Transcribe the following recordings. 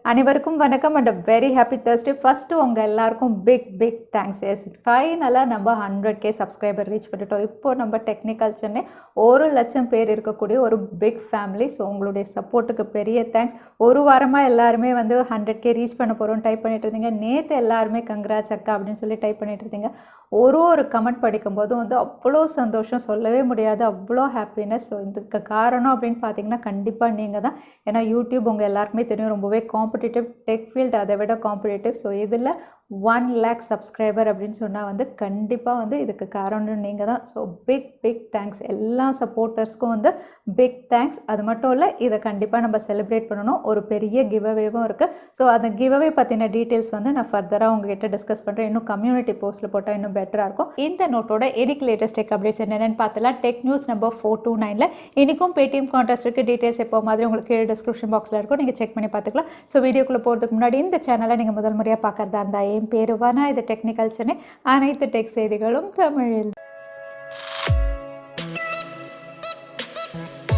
அனைவருக்கும் வணக்கம் and very happy Thursday. First உங்கள் எல்லாருக்கும் பிக் தேங்க்ஸ். எஸ் ஃபைனலாக நம்ம 100K சப்ஸ்கிரைபர் ரீச் பண்ணிட்டோம். இப்போது நம்ம டெக்னிக்கல் சென்னை 1,00,000 பேர் இருக்கக்கூடிய ஒரு பிக் ஃபேமிலி. ஸோ உங்களுடைய சப்போர்ட்டுக்கு பெரிய தேங்க்ஸ். ஒரு வாரமாக எல்லாருமே வந்து 100K ரீச் பண்ண போகிறோம் டைப் பண்ணிட்டு இருந்தீங்க. நேற்று எல்லாருமே கங்க்ராட்ஸ் அக்கா அப்படின்னு சொல்லி டைப் பண்ணிட்டு இருந்தீங்க. ஒரு கமெண்ட் படிக்கும்போது வந்து அவ்வளோ சந்தோஷம், சொல்லவே முடியாது, அவ்வளோ ஹாப்பினஸ். ஸோ இதுக்கு காரணம் அப்படின்னு பார்த்தீங்கன்னா கண்டிப்பாக நீங்கள் தான். ஏன்னா யூடியூப் உங்கள் எல்லாருக்குமே தெரியும், ரொம்பவே காம்படிட்டிவ். டெக் ஃபீல்டு அதை விட காம்படிட்டிவ். ஸோ இதில் 1 lakh சப்ஸ்கிரைபர் அப்படின்னு சொன்னால் வந்து கண்டிப்பாக வந்து இதுக்கு காரணம் நீங்கள் தான். So big thanks. எல்லா சப்போர்ட்டர்ஸ்க்கும் வந்து பிக் தேங்க்ஸ். அது மட்டும் இல்லை, இதை கண்டிப்பாக நம்ம செலிப்ரேட் பண்ணணும். ஒரு பெரிய கிவ்அவேவும் இருக்குது. ஸோ அந்த கிவ்அவே பற்றின டீட்டெயில்ஸ் வந்து நான் ஃபர்தராக உங்ககிட்ட டிஸ்கஸ் பண்ணுறேன். இன்னும் கம்யூனிட்டி போஸ்ட்டில் போட்டால் இன்னும் பெட்டராக இருக்கும். இந்த நோட்டோட எனக்கு லேட்டஸ்ட் டெக் அப்டேட்ஸ் என்னென்னு பார்த்தலாம். டெக் நியூஸ் நம்பர் 429ல் இன்றைக்கும் பேடிஎம் கான்டெஸ்ட் இருக்குது. டீட்டெயில்ஸ் எப்போ மாதிரி உங்களுக்கு கீழே டிஸ்கிரிப்ஷன் பாக்ஸில் இருக்கும், நீங்கள் செக் பண்ணி பார்த்துக்கலாம். ஸோ வீடியோக்குள்ளே போகிறதுக்கு முன்னாடி இந்த சேனலை நீங்கள் முதல் முறையாக பார்க்குறதா இருந்தால் என் பேர் வானா, இது டெக்னிக்கல் சென்னை. அனைத்து டெக் செய்திகளும் தமிழில்.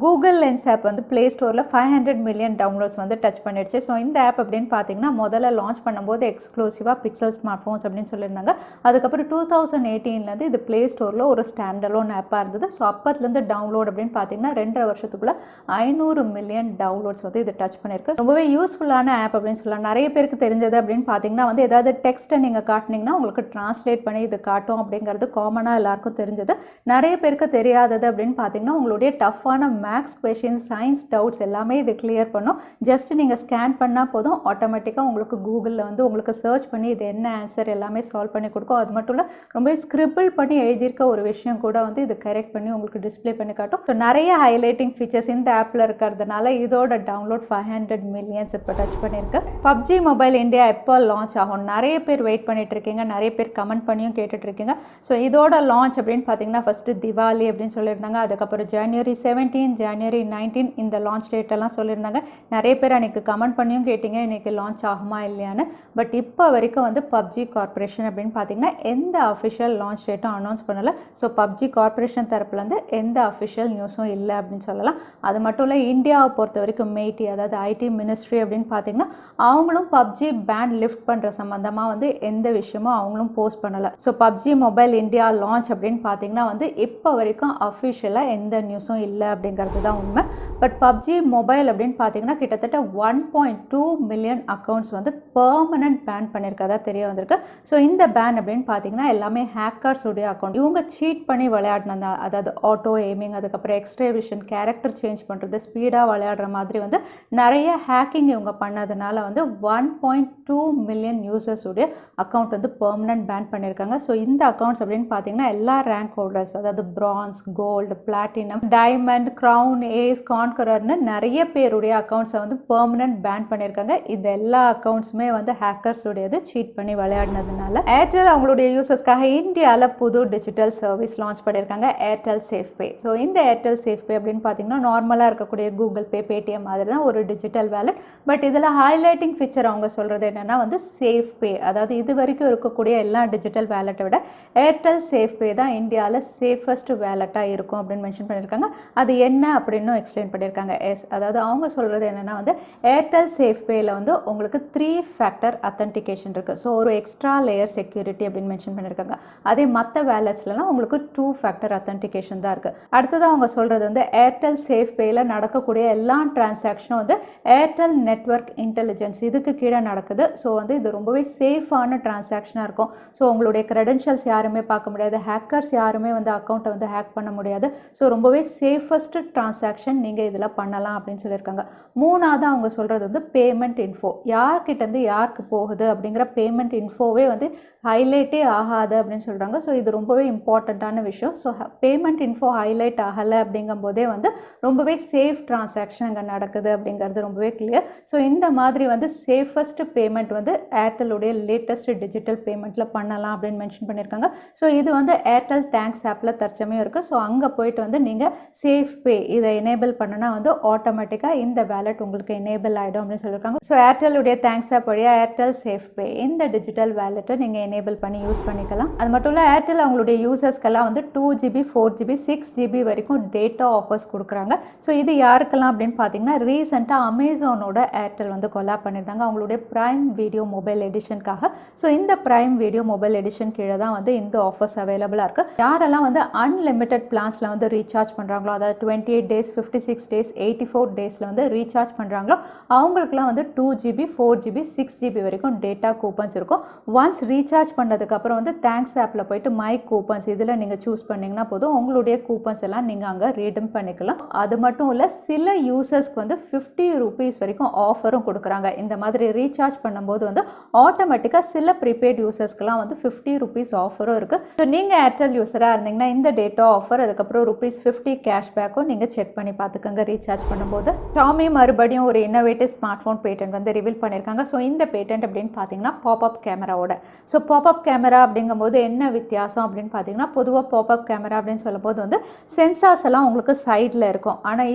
கூகுள் லென்ஸ் ஆப் வந்து ப்ளே ஸ்டோரில் 500 மில்லியன் டவுன்லோட்ஸ் வந்து டச் பண்ணிடுச்சு. ஸோ இந்த ஆப் அப்படின்னு பார்த்தீங்கன்னா முதல்ல லான்ச் பண்ணும்போது எக்ஸ்க்ளூசிவாக பிக்சல் ஸ்மார்ட் ஃபோன்ஸ் அப்படின்னு சொல்லியிருந்தாங்க. அதுக்கப்புறம் 2018 இது ப்ளே ஸ்டோரில் ஒரு ஸ்டாண்டலோன் ஆப்பாக இருந்தது. ஸோ அப்பத்துலேருந்து டவுன்லோட் அப்படின்னு பார்த்தீங்கன்னா 2.5 வருஷத்துக்குள்ளே 500 மில்லியன் டவுன்லோட்ஸ் வந்து இது டச் பண்ணியிருக்கு. ரொம்பவே யூஸ்ஃபுல்லான ஆப் அப்படின்னு சொல்லலாம். நிறைய பேருக்கு தெரிஞ்சது அப்படின்னு பார்த்தீங்கன்னா வந்து ஏதாவது டெக்ஸ்ட்டை நீங்கள் காட்டினீங்கன்னா உங்களுக்கு டிரான்ஸ்லேட் பண்ணி இது காட்டும் அப்படிங்கிறது காமனாக எல்லாருக்கும் தெரிஞ்சது. நிறைய பேருக்கு தெரியாதது அப்படின்னு பார்த்தீங்கன்னா உங்களுடைய டஃப்பான மேக்ஸ் கொஷின்ஸ், சயின்ஸ் டவுட்ஸ் எல்லாமே இது கிளியர் பண்ணும். ஜஸ்ட் நீங்கள் ஸ்கேன் பண்ணால் போதும், ஆட்டோமேட்டிக்காக உங்களுக்கு கூகுளில் வந்து உங்களுக்கு சர்ச் பண்ணி இது என்ன ஆன்சர் எல்லாமே சால்வ் பண்ணி கொடுக்கும். அது மட்டும் இல்லை, ரொம்ப ஸ்கிரிபிள் பண்ணி எழுதியிருக்க ஒரு விஷயம் கூட வந்து இது கரெக்ட் பண்ணி உங்களுக்கு டிஸ்பிளே பண்ணி காட்டும். ஸோ நிறைய ஹைலைட்டிங் ஃபீச்சர்ஸ் இந்த ஆப்பில் இருக்கிறதுனால இதோட டவுன்லோட் 500 மில்லியன்ஸ் இப்போ டச் பண்ணியிருக்கு. PUBG மொபைல் இந்தியா எப்போ லான்ச் ஆகும் நிறைய பேர் வெயிட் பண்ணிட்டு இருக்கீங்க. நிறைய பேர் கமெண்ட் பண்ணியும் கேட்டுட்டு இருக்கீங்க. ஸோ இதோட லான்ச் அப்படின்னு பார்த்தீங்கன்னா ஃபஸ்ட்டு திவாலி அப்படின்னு சொல்லியிருந்தாங்க. அதுக்கப்புறம் January 17, January 19 இந்த லான்ச் டேட் எல்லாம் சொல்லியிருந்தாங்க. நிறைய பேர் அன்றைக்கி கமெண்ட் பண்ணியும் கேட்டிங்க இன்றைக்கி லான்ச் ஆகுமா இல்லையான்னு. பட் இப்போ வரைக்கும் வந்து PUBG கார்பரேஷன் அப்படின்னு பார்த்தீங்கன்னா எந்த அஃபிஷியல் லான்ச் டேட்டும் அனௌன்ஸ் பண்ணலை. ஸோ PUBG கார்பரேஷன் தரப்புலேருந்து எந்த அஃபிஷியல் நியூஸும் இல்லை அப்படின்னு சொல்லலாம். அது மட்டும் இல்லை, இந்தியாவை பொறுத்த வரைக்கும் மெய்டி, அதாவது ஐடி மினிஸ்ட்ரி அப்படின்னு பார்த்தீங்கன்னா அவங்களும் PUBG பேன் லிஃப்ட் பண்ணுற சம்மந்தமாக வந்து எந்த விஷயமும் அவங்களும் போஸ்ட் பண்ணலை. So PUBG mobile India launch அப்படின்னு பார்த்தீங்கன்னா வந்து இப்போ வரைக்கும் அஃபிஷியலாக எந்த நியூஸும் இல்லை அப்படிங்கிறது தான் உண்மை. பட் PUBG மொபைல் அப்படின்னு பார்த்தீங்கன்னா கிட்டத்தட்ட 1.2 மில்லியன் அக்கௌண்ட்ஸ் வந்து பெர்மனன்ட் பேன் பண்ணியிருக்கதா தெரிய வந்திருக்கு. ஸோ இந்த பேன் அப்படின்னு பார்த்தீங்கன்னா எல்லாமே ஹேக்கர்ஸுடைய அக்கௌண்ட். இவங்க சீட் பண்ணி விளையாடினதா, அதாவது ஆட்டோ எய்மிங், அதுக்கப்புறம் எக்ஸ்ட்ரா விஷன், கேரக்டர் சேஞ்ச் பண்ணுறது, ஸ்பீடாக விளையாடுற மாதிரி வந்து நிறைய ஹேக்கிங் இவங்க பண்ணதுனால வந்து 1.2 மில்லியன் யூசர்ஸுடைய அக்கௌண்ட் வந்து பெர்மனன்ட் பேன் பண்ணியிருக்காங்க. ஸோ இந்த அக்கௌண்ட்ஸ் அப்படின்னு பார்த்தீங்கன்னா எல்லா ரேங்க் ஹோல்டர்ஸ், அதாவது bronze, gold, platinum, diamond, crown, ace, கான்கரர்னு நிறைய பேருடைய அக்கௌண்ட்ஸை வந்து பெர்மனன்ட் பேன் பண்ணியிருக்காங்க. இந்த எல்லா அக்கௌண்ட்ஸுமே வந்து ஹேக்கர்ஸுடையது சீட் பண்ணி விளையாடினதுனால. ஏர்டெல் அவங்களுடைய யூசர்ஸ்க்காக இந்தியாவில் புது டிஜிட்டல் சர்வீஸ் லான்ச் பண்ணியிருக்காங்க, ஏர்டெல் சேஃப் பே. ஸோ இந்த ஏர்டெல் சேஃப் பே அப்படின்னு பார்த்தீங்கன்னா நார்மலாக இருக்கக்கூடிய கூகுள் பே, பேடிஎம் மாதிரி தான் ஒரு டிஜிட்டல் வேலட். பட் இதில் ஹைலைட்டிங் ஃபீச்சர் அவங்க சொல்கிறது என்னென்னா வந்து சேஃப் பே. அதாவது இது வரைக்கும் இருக்கக்கூடிய எல்லா டிஜிட்டல் வேலட்டை விட ஏர்டெல் சேஃப் பே தான் இந்தியாவில் சேஃபஸ்ட் வேலட்டாக இருக்கும் அப்படின்னு மென்ஷன் பண்ணியிருக்காங்க. அது என்ன அப்படின்னு எக்ஸ்பிளைன் பண்ணியிருக்காங்க. அதாவது அவங்க சொல்கிறது என்னென்னா வந்து ஏர்டெல் சேஃப் பேயில் வந்து உங்களுக்கு 3 ஃபேக்டர் அத்தன்டிகேஷன் இருக்குது. ஸோ ஒரு எக்ஸ்ட்ரா லேயர் செக்யூரிட்டி அப்படின்னு மென்ஷன் பண்ணியிருக்காங்க. அதே மற்ற வேலட்ஸ்லாம் உங்களுக்கு 2 ஃபேக்டர் அத்தன்டிகேஷன் தான் இருக்குது. அடுத்தது அவங்க சொல்கிறது வந்து ஏர்டெல் சேஃப் பேயில் நடக்கக்கூடிய எல்லா டிரான்சாக்ஷனும் வந்து ஏர்டெல் நெட்வொர்க் இன்டெலிஜென்ஸ் இதுக்கு கீழே நடக்குது. ஸோ வந்து இது ரொம்பவே சேஃபான டிரான்சாக்ஷனாக இருக்கும். ஸோ உங்களுடைய க்ரெடென்ஷியல்ஸ் யாருமே பார்க்க முடியாது, ஹேக்கர்ஸ் யாருமே வந்து அக்கௌண்ட்டை வந்து ஹேக் பண்ண முடியாது. ஸோ ரொம்பவே சேஃபஸ்ட் டிரான்சாக்ஷன் நீங்கள் இதில் பண்ணலாம் அப்படின்னு சொல்லியிருக்காங்க. மூணாவது அவங்க சொல்கிறது வந்து பேமெண்ட் இன்ஃபோ. யார்கிட்டேருந்து யாருக்கு போகுது அப்படிங்கிற பேமெண்ட் இன்ஃபோவே வந்து ஹைலைட்டே ஆகாது அப்படின்னு சொல்கிறாங்க. ஸோ இது ரொம்பவே இம்பார்ட்டண்ட்டான விஷயம். ஸோ பேமெண்ட் இன்ஃபோ ஹைலைட் ஆகலை அப்படிங்கும் போதே வந்து ரொம்பவே சேஃப் டிரான்சாக்ஷன் அங்கே நடக்குது அப்படிங்கிறது ரொம்பவே கிளியர். ஸோ இந்த மாதிரி வந்து சேஃபஸ்ட் பேமெண்ட் வந்து ஏர்டெல்லுடைய லேட்டஸ்ட் டிஜிட்டல் பேமெண்ட்டில் பண்ணலாம் அப்படின்னு மென்ஷன் பண்ணியிருக்காங்க. ஸோ இது வந்து ஏர்டெல் தேங்க்ஸ் ஆப்பில் தற்சமயம் இருக்குது. ஸோ அங்கே போயிட்டு வந்து நீங்கள் சேஃப் பே இதை எனேபிள் பண்ணணும் பண்ணனா வந்து ஆட்டோமேட்டிக்காக இந்த வேலெட் உங்களுக்கு எனேபிள் ஆகிடும் அப்படின்னு சொல்லியிருக்காங்க. ஸோ ஏர்டெல்லுடைய தேங்க்ஸ் ஆப் வழியாக ஏர்டெல் சேஃப் பே இந்த டிஜிட்டல் வேலெட்டை நீங்கள் எனேபிள் பண்ணி யூஸ் பண்ணிக்கலாம். அது மட்டும் இல்லை ஏர்டெல் அவங்களுடைய யூசர்ஸ்க்கெல்லாம் வந்து 2GB 4GB 6GB வரைக்கும் டேட்டா ஆஃபர்ஸ் கொடுக்குறாங்க. ஸோ இது யாருக்கெல்லாம் அப்படின்னு பார்த்தீங்கன்னா ரீசெண்டாக அமேசானோட ஏர்டெல் வந்து கொலாப் பண்ணியிருந்தாங்க அவங்களுடைய ப்ரைம் வீடியோ மொபைல் எடிஷனுக்காக. ஸோ இந்த ப்ரைம் வீடியோ மொபைல் எடிஷன் கீழே தான் வந்து இந்த ஆஃபர்ஸ் அவைலபிளாக இருக்குது. யாரெல்லாம் வந்து அன்லிமிட்டட் பிளான்ஸில் வந்து ரீசார்ஜ் பண்ணுறாங்களோ, அதாவது 28 days 56 days 84 டேஸில் வந்து ரீசார்ஜ் பண்ணுறாங்களோ அவங்களுக்குலாம் வந்து 2GB 4GB 6GB வரைக்கும் டேட்டா கூப்பன்ஸ் இருக்கும். ஒன்ஸ் ரீசார்ஜ் பண்ணதுக்கப்புறம் வந்து தேங்க்ஸ் ஆப்பில் போயிட்டு மை கூப்பன்ஸ் இதில் நீங்கள் சூஸ் பண்ணிங்கன்னா போதும் உங்களுடைய கூப்பன்ஸ் எல்லாம் நீங்கள் அங்கே ரீடம் பண்ணிக்கலாம். அது மட்டும் இல்லை சில யூசர்ஸ்க்கு வந்து 50 rupees வரைக்கும் ஆஃபரும் கொடுக்குறாங்க. இந்த மாதிரி ரீசார்ஜ் பண்ணும்போது வந்து ஆட்டோமேட்டிக்காக சில ப்ரீபெய்ட் யூசர்ஸ்க்குலாம் வந்து 50 rupees ஆஃபரும் இருக்குது. ஸோ நீங்கள் ஏர்டெல் யூஸராக இருந்தீங்கன்னா இந்த டேட்டா ஆஃபர் அதுக்கப்புறம் ₹50 கேஷ்பேக்கும் நீங்கள் செக் பண்ணி பார்த்துக்கோங்க ரீசார்ஜ் பண்ணும்போது. Xiaomi மறுபடியும் ஒரு இன்னோவேட்டிவ் ஸ்மார்ட் ஃபோன் பேட்டன்ட் வந்து ரிவீல் பண்ணியிருக்காங்க. ஸோ இந்த பேட்டன்ட் அப்படின்னு பார்த்தீங்கன்னா பாப்அப் கேமராவோட. ஸோ பாப்அப் கேமரா அப்படிங்கும்போது என்ன வித்தியாசம் அப்படின்னு பார்த்தீங்கன்னா பொதுவாக பாப்அப் கேமரா அப்படின்னு சொல்லும்போது வந்து சென்சார்ஸ் எல்லாம் உங்களுக்கு சைடில் இருக்கும். ஆனால்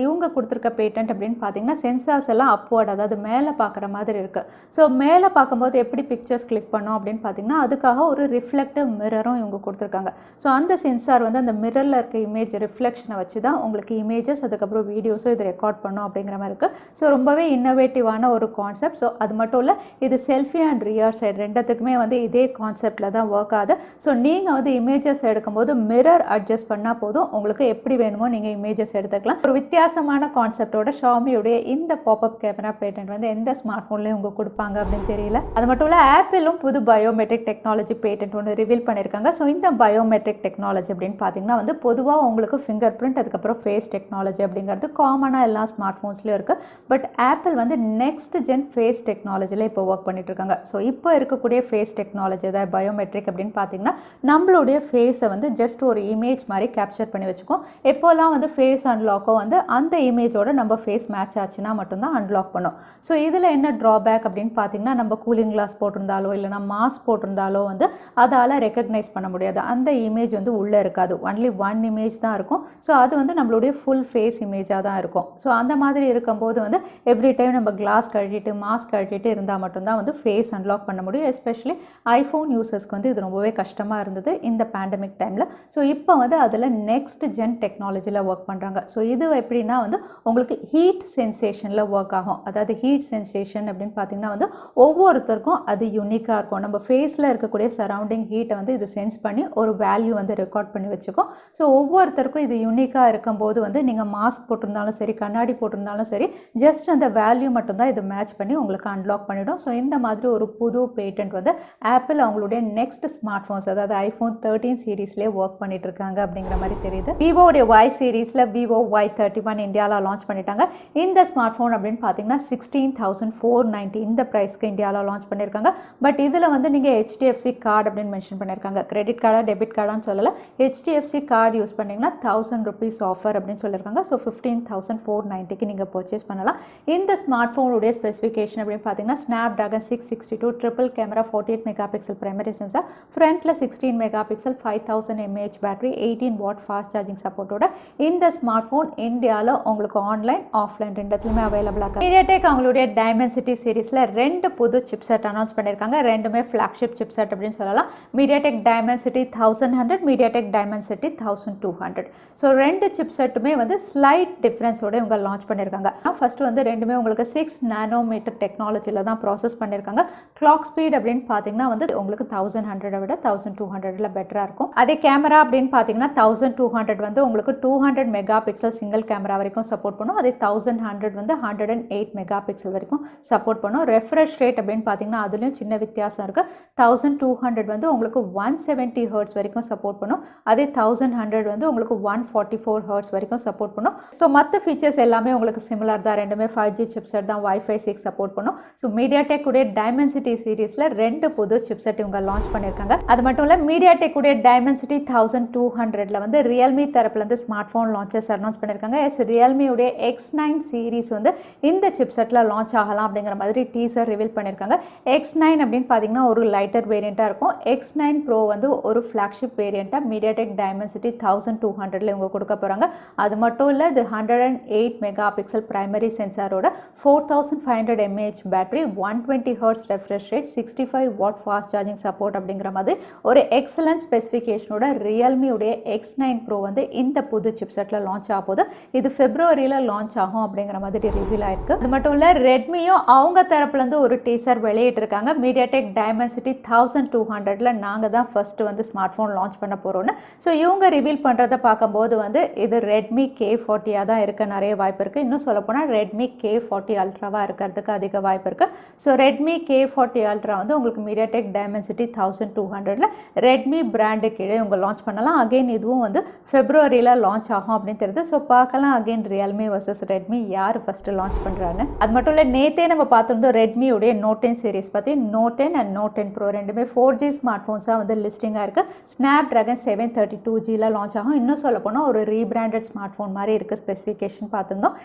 இவங்க கொடுத்துருக்க பேட்டன்ட் அப்படின்னு பார்த்தீங்கன்னா சென்சார்ஸ் எல்லாம் அப்வர்ட், அதாவது மேலே பார்க்குற மாதிரி இருக்குது. ஸோ மேலே பார்க்கும்போது எப்படி பிக்சர்ஸ் கிளிக் பண்ணோம் அப்படின்னு பார்த்தீங்கன்னா அதுக்காக ஒரு ரிஃப்ளெக்டிவ் மிரரும் இவங்க கொடுத்துருக்காங்க. ஸோ அந்த சென்சார் வந்து அந்த மிரரில் இருக்க இமேஜ் ரிஃப்ளெக்ஷனை வச்சு தான் உங்களுக்கு இமேஜஸ் அதுக்கப்புறம் வீடியோஸும் இது ரெக்கார்ட் பண்ணும் அப்படிங்கிற மாதிரி இருக்குது. ஸோ ரொம்பவே இன்னோவேட்டிவான ஒரு கான்செப்ட். ஸோ அது மட்டும் இல்லை இது செல்ஃபி அண்ட் ரியர் சைடு ரெண்டுத்துக்குமே வந்து இதே கான்செப்டில் தான் ஒர்க் ஆகுது. ஸோ நீங்கள் வந்து இமேஜஸ் எடுக்கும்போது மிரர் அட்ஜஸ்ட் பண்ணால் போதும் உங்களுக்கு எப்படி வேணுமோ நீங்கள் இமேஜஸ் எடுத்துக்கலாம். ஒரு வித்தியாசமான கான்செப்டோட ஷாமியோடைய இந்த பாப்அப் கேமரா பேட்டன்ட் வந்து எந்த ஸ்மார்ட் ஃபோன்லேயும் உங்களுக்கு கொடுப்பாங்க அப்படின்னு தெரியல. அது மட்டும் இல்லை ஆப்பிளும் புது பயோமெட்ரிக் டெக்னாலஜி பேட்டன்ட் ஒன்று ரிவீல் பண்ணியிருக்காங்க. ஸோ இந்த பயோமெட்ரிக் டெக்னாலஜி அப்படின்னு பார்த்தீங்கன்னா வந்து பொதுவாக உங்களுக்கு ஃபிங்கர் பிரிண்ட் அதுக்கப்புறம் ஃபேஸ் டெக்னாலஜி அப்படிங்கிறது காமனாக எல்லா ஸ்மார்ட் ஃபோன்ஸ்லேயும் இருக்குது. பட் ஆப்பிள் வந்து நெக்ஸ்ட் ஜென் ஃபேஸ் டெக்னாலஜியில் இப்போ ஒர்க் பண்ணிட்டு இருக்காங்க. ஸோ இப்போ இருக்கக்கூடிய ஃபேஸ் டெக்னாலஜி அதாவது பயோமெட்ரிக் அப்படின்னு பார்த்தீங்கன்னா நம்மளுடைய ஃபேஸை வந்து ஜஸ்ட் ஒரு இமேஜ் மாதிரி கேப்சர் பண்ணி வச்சுக்கோம். எப்போல்லாம் வந்து ஃபேஸ் அன்லாக்கோ வந்து அந்த இமேஜோட நம்ம ஃபேஸ் மேட்ச் ஆச்சுன்னா மட்டும்தான் அன்லாக் பண்ணும். ஸோ இதில் என்ன ட்ராபேக் அப்படின்னு பார்த்தீங்கன்னா நம்ம கூலிங் கிளாஸ் போட்டிருந்தாலோ இல்லைனா மாஸ்க் போட்டிருந்தாலோ வந்து அதால் ரெக்கக்னைஸ் பண்ண முடியாது. அந்த இமேஜ் வந்து உள்ளே இருக்காது. ஒன்லி ஒன் இமேஜ் தான் இருக்கும். ஸோ அது வந்து நம்மளுடைய ஃபுல் ஃபேஸ் இமேஜாக தான் இருக்கும். ஸோ அந்த மாதிரி இருக்கும்போது வந்து எவ்ரி டைம் நம்ம கிளாஸ் கழட்டிட்டு மாஸ்க் கழட்டிட்டு இருந்தால் மட்டும்தான் வந்து ஃபேஸ் அன்லாக் பண்ண முடியும். எஸ்பெஷலி ஐஃபோன் யூசர்ஸ்க்கு வந்து இது ரொம்பவே கஷ்டமாக இருந்தது இந்த பேண்டமிக் டைமில். ஸோ இப்போ வந்து அதில் நெக்ஸ்ட் ஜென் டெக்னாலஜியில் ஒர்க் பண்ணுறாங்க. ஸோ இது எப்படின்னா வந்து உங்களுக்கு ஹீட் சென்சேஷனில் ஒர்க் ஆகும். அதாவது ஹீட் சென்சேஷன் அப்படின்னு பார்த்தீங்கன்னா வந்து ஒவ்வொருத்தருக்கும் அது யூனிக்காக இருக்கும். நம்ம ஃபேஸில் இருக்கக்கூடிய சரௌண்டிங் ஹீட்டை வந்து இது சென்ஸ் பண்ணி ஒரு வேல்யூ வந்து ரெக்கார்ட் பண்ணி வச்சுக்கும். ஸோ ஒவ்வொருத்தருக்கும் இது யூனிக்காக இருக்கும்போது வந்து நீங்கள் மாஸ்க் போட்டிருந்தாலும் சரி கண்ணாடி போட்டிருந்தாலும் சரி ஜஸ்ட் அந்த வேல்யூ மட்டும்தான் இது மேட்ச் பண்ணி உங்களுக்கு அன்லாக் பண்ணிடும். ஸோ இந்த மாதிரி ஒரு புது பேட்டன்ட் வந்து ஆப்பிள் அவங்களுடைய நெக்ஸ்ட் ஸ்மார்ட் ஃபோன்ஸ் அதாவது ஐஃபோன் 13 சீரீஸ்லேயே ஒர்க் பண்ணிட்டு இருக்காங்க அப்படிங்கிற மாதிரி தெரியுது. விவோடைய Y சீரீஸில் Vivo Y31 இந்தியாவில் லான்ச் பண்ணிட்டாங்க. இந்த ஸ்மார்ட் ஃபோன் அப்படின்னு பார்த்தீங்கன்னா 16,490 இந்த ப்ரைஸ்க்கு இந்தியாவில் லான்ச் பண்ணியிருக்காங்க. பட் இதில் வந்து நீங்கள் HDFC கார்டு அப்படின்னு மென்ஷன் பண்ணியிருக்காங்க. கிரெடிட் கார்டா டெபிட் கார்டான்னு சொல்லலை. HDFC கார்டு யூஸ் பண்ணிங்கன்னா ₹1,000 ஆஃபர் அப்படின்னு சொல்லியிருக்காங்க. ஸோ 15,490க்கு நீங்கள் பர்ச்சேஸ் பண்ணலாம். இந்த ஸ்மார்ட் ஃபோனுடைய ஸ்பெசிஃபிகேஷன் அப்படின்னு பார்த்தீங்கன்னா Snapdragon 662 triple camera 48 mega pixel primary sensor ஃப்ரண்ட்டில் 16 mega pixel 5000 mAh battery 18 watt fast charging சப்போர்ட்டோட இந்த ஸ்மார்ட் ஃபோன் இந்தியாவில் உங்களுக்கு ஆன்லைன் ஆஃப்லைன் ரெண்டுத்துலையுமே அவைலபிளாக இருக்குது. MediaTek அவங்களுடைய டைமென்சிட்டி சீரீஸில் 2 புது சிப்செட் அனௌன்ஸ் பண்ணியிருக்காங்க. ரெண்டுமே ஃப்ளாக்ஷிப் சிப்செட் அப்படின்னு சொல்லலாம். MediaTek Dimensity 1100 MediaTek Dimensity 1200. So 2 சிப்செட்டுமே வந்து ஸ்லைட் டிஃப்ரென்ஸோட இவங்க லான்ச் பண்ணியிருக்காங்க. ஃபர்ஸ்ட் வந்து ரெண்டுமே உங்களுக்கு 6 நானோமீட்டர் டெக்னாலஜியில் தான் ப்ராசஸ் பண்ணியிருக்காங்க. கிளாக் ஸ்பீட் அப்படின்னு பார்த்தீங்கன்னா வந்து உங்களுக்கு 1100 விட 1200 பெட்டராக இருக்கும். அதே கேமரா அப்படின்னு பார்த்தீங்கன்னா 1200 வந்து உங்களுக்கு 200 மெகா பிக்சல் சிங்கிள் கேமரா வரைக்கும் சப்போர்ட் பண்ணும். அதே 1100 வந்து 108 மெகா பிக்சல் வரைக்கும் சப்போர்ட் பண்ணும். ரெஃப்ரெஷ் ரேட் அப்படின்னு பார்த்தீங்கன்னா அதுலேயும் சின்ன வித்தியாசம் இருக்குது. 1200 வந்து உங்களுக்கு 170 ஹெர்ட்ஸ் வரைக்கும் சப்போர்ட் பண்ணும். அதே 1100 வந்து உங்களுக்கு 144 ஹெர்ட்ஸ் வரைக்கும் சப்போர்ட் பண்ணும். ஸோ மற்ற ஃபீச்சர்ஸ் எல்லாமே உங்களுக்கு சிமிலர் தான். ரெண்டுமே 5G சிப்செட் தான். Wi-Fi 6 சப்போர்ட் பண்ணும். ஸோ MediaTek உடைய Dimensity சீரீஸில் 2 புது சிப்செட் இவங்க லான்ச் பண்ணியிருக்காங்க. அது மட்டும் இல்லை MediaTek உடைய Dimensity 1200ல வந்து Realme தரப்புலேருந்து ஸ்மார்ட் ஃபோன் லான்ச்சஸ் அனௌன்ஸ் பண்ணியிருக்காங்க. Realme உடைய X9 சீரீஸ் வந்து இந்த சிப்செட்டில் லான்ச் ஆகலாம் அப்படிங்கிற மாதிரி டீசர் ரிவீல் பண்ணியிருக்காங்க. X9 அப்படின்னு பார்த்தீங்கன்னா ஒரு லைட்டர் வேரியண்ட்டாக இருக்கும். X9 Pro வந்து ஒரு ஃப்ளாக்ஷிப் வேரியண்ட்டாக MediaTek Dimensity 1200ல இவங்க கொடுக்க போகிறாங்க. அது மட்டும் இல்லை இது 100 108 மெகாபிக்சல் பிரைமரி சென்சாரோட 4500 mAh battery, 120 Hz refresh rate, 65 watt fast charging support அப்படிங்கிற மாதிரி ஒரு எக்ஸலன்ட் ஸ்பெசிஃபிகேஷனோட Realme உடைய X9 Pro வந்து இந்த புது சிப்செட்டில் லான்ச் ஆக போகுது. இது ஃபெப்ரவரியில் லான்ச் ஆகும் அப்படிங்கிற மாதிரி ரிவீல் ஆயிருக்கு. அது மட்டும் இல்லை, ரெட்மியும் அவங்க தரப்புலேருந்து ஒரு டீசர் வெளியிட்டிருக்காங்க. MediaTek Dimensity 1200ல் நாங்கள் தான் ஃபர்ஸ்ட் வந்து ஸ்மார்ட் ஃபோன் லான்ச் பண்ண போகிறோன்னு. ஸோ இவங்க ரிவீல் பண்ணுறதை பார்க்கும்போது வந்து இது Redmi K40 தான் இருக்க நிறைய வாய்ப்பு இருக்குது. இன்னும் சொல்லப்போனால் Redmi K40 Ultraவாக இருக்கிறதுக்கு அதிக வாய்ப்பு இருக்குது. ஸோ Redmi K40 Ultra வந்து உங்களுக்கு MediaTek Dimensity 1200ல் Redmi பிராண்டு கீழே இவங்க லான்ச் பண்ணலாம். அகெயின் இதுவும் வந்து ஃபெப்ரவரியில் லான்ச் ஆகும் அப்படின்னு தெரியுது. ஸோ பார்க்கலாம் அகெயின் Realme vs Redmi யார் ஃபஸ்ட்டு லான்ச் பண்ணுறான்னு. அது மட்டும் இல்லை, நேற்றே நம்ம பார்த்துருந்தோம் ரெட்மியுடைய Note 10 சீரிஸ் பற்றி. Note 10 அண்ட் Note 10 Pro ரெண்டுமே 4G ஸ்மார்ட் ஃபோன்ஸாக வந்து லிஸ்டிங்காக இருக்குது. Snapdragon 732Gயில் லான்ச் ஆகும். இன்னும் சொல்லப்போனால் ஒரு ரீபிராண்டட் ஸ்மார்ட் ஃபோன் மாதிரி இருக்குது. ஸ்பெசிஃபிகேஷன் பார்த்துருந்தோம்.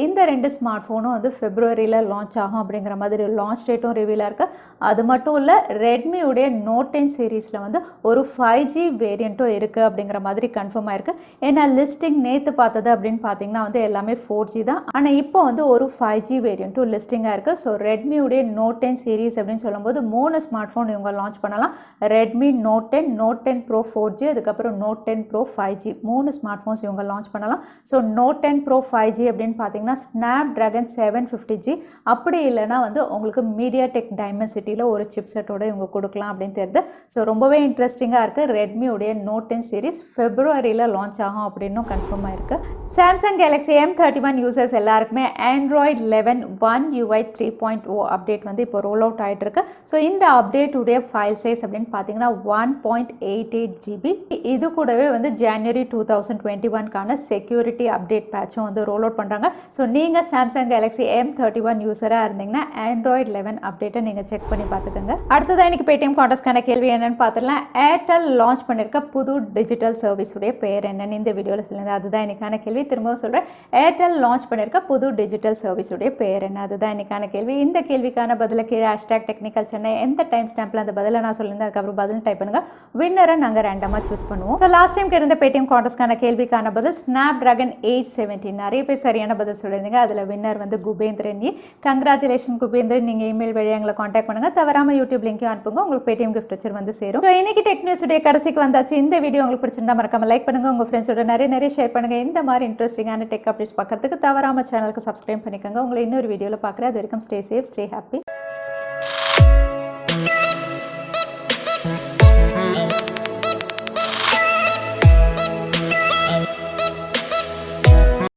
இந்த ரெண்டு ஸ்மார்ட் ஃபோனும் வந்து ஃபெப்ரவரியில் லான்ச் ஆகும் அப்படிங்கிற மாதிரி லான்ச் டேட்டும் ரிவீலாக இருக்குது. அது மட்டும் இல்லை, ரெட்மியுடைய Note 10 சீரீஸில் வந்து ஒரு 5G வேரியண்ட்டும் இருக்குது அப்படிங்கிற மாதிரி கன்ஃபார்ம் ஆயிருக்கு. ஏன்னா லிஸ்டிங் நேற்று பார்த்தது அப்படின்னு பார்த்தீங்கன்னா வந்து எல்லாமே 4G தான். ஆனால் இப்போ வந்து ஒரு 5G வேரியண்ட்டும் லிஸ்டிங்காக இருக்குது. ஸோ ரெட்மியுடைய Note 10 சீரீஸ் அப்படின்னு சொல்லும்போது 3 ஸ்மார்ட் ஃபோன் இவங்க லான்ச் பண்ணலாம். Redmi Note 10, Note 10 Pro 4G, அதுக்கப்புறம் Note 10 Pro 5G 3 smart phones இவங்க லான்ச் பண்ணலாம். ஸோ Note 10 Pro 5G அப்படின்னு பார்த்தீங்கன்னா Snapdragon 750G, அப்படி இல்லைனா வந்து உங்களுக்கு MediaTek Dimensity-ல ஒரு சிப்செட்டோட இவங்க கொடுக்கலாம் அப்படின்னு தெரியுது. ஸோ ரொம்பவே இன்ட்ரெஸ்டிங்காக இருக்குது. ரெட்மியுடைய Note 10 சீரிஸ் ஃபெப்ரவரியில் லான்ச் ஆகும் அப்படின்னும் கன்ஃபார்ம் ஆயிருக்கு. சாம்சங் Galaxy M31 யூசர்ஸ் எல்லாருக்குமே Android 11 One UI 3.0 அப்டேட் வந்து இப்போ ரோல் அவுட் ஆகிட்டு இருக்கு. ஸோ இந்த அப்டேட் உடைய ஃபைல் சைஸ் அப்படின்னு பார்த்தீங்கன்னா 1.88 GB. இது கூடவே வந்து January 2021க்கான செக்யூரிட்டி அப்டேட் பேட்சும் வந்து ரோல் அவுட் பண்ணுறாங்க. ஸோ நீங்கள் சாம்சங் Galaxy M31 யூஸராக இருந்தீங்கன்னா Android 11 அப்டேட்டை நீங்கள் செக் பண்ணி பார்த்துக்கோங்க. அடுத்ததான் இன்னைக்கு Paytm Contestக்கான கேள்வி என்னன்னு பார்த்துலாம். ஏர்டெல் லான்ச் பண்ணியிருக்க புது டிஜிட்டல் சர்வீஸுடைய பேர் என்னன்னு இந்த வீடியோவில் சொல்லுங்கள். அதுதான் இன்னைக்கான கேள்வி. திரும்பவும் சொல்கிறேன், ஏர்டெல் லான்ச் பண்ணியிருக்க புது டிஜிட்டல் சர்வீஸுடைய பேர் என்ன? அதுதான் இன்னைக்கான கேள்வி. இந்த கேள்விக்கான பதில கீழே #technicalchennai எந்த டைம் ஸ்டாம்பில் அந்த பதிலை நான் சொல்லியிருந்தேன் அதுக்கப்புறம் பதில் டைப் பண்ணுங்கள். வின்னரை நாங்கள் ரேண்டமாக சூஸ் பண்ணுவோம். ஸோ லாஸ்ட் டைம் இருந்த Paytm Contestக்கான கேள்விக்கான பதில் Snapdragon 870. நிறைய பேர் சரியான பதில் சொல்லியிருந்தீங்க. அதில் வின்னர் வந்து குபேந்திரன். கங்க்ராச்சுலேஷன் குபேந்திரன். நீங்கள் இமெயில் வழியாக எங்களை காண்டாக்ட் பண்ணுங்கள். தவறாமல் யூடியூப் லிங்க்கையும் அனுப்புங்க. உங்களுக்கு Paytm கிஃப்ட் வச்சர் வந்து சேரும். ஸோ இன்னைக்கு டெக் நியூஸுடைய கடைசிக்கு வந்தாச்சு. இந்த வீடியோ உங்களுக்கு பிடிச்சிருந்தா மறக்காம லைக் பண்ணுங்கள். உங்கள் ஃப்ரெண்ட்ஸோட நிறைய ஷேர் பண்ணுங்கள். இந்த மாதிரி இன்ட்ரெஸ்டிங்கான டெக் அப்டேட்ஸ் பார்க்கறதுக்கு தவறாமல் சேனலுக்கு சப்ஸ்கிரைப் பண்ணிக்கோங்க. உங்களை இன்னொரு வீடியோவில் பார்க்குறேன். அது வரைக்கும் ஸ்டே சேஃப், ஸ்டே ஹாப்பி.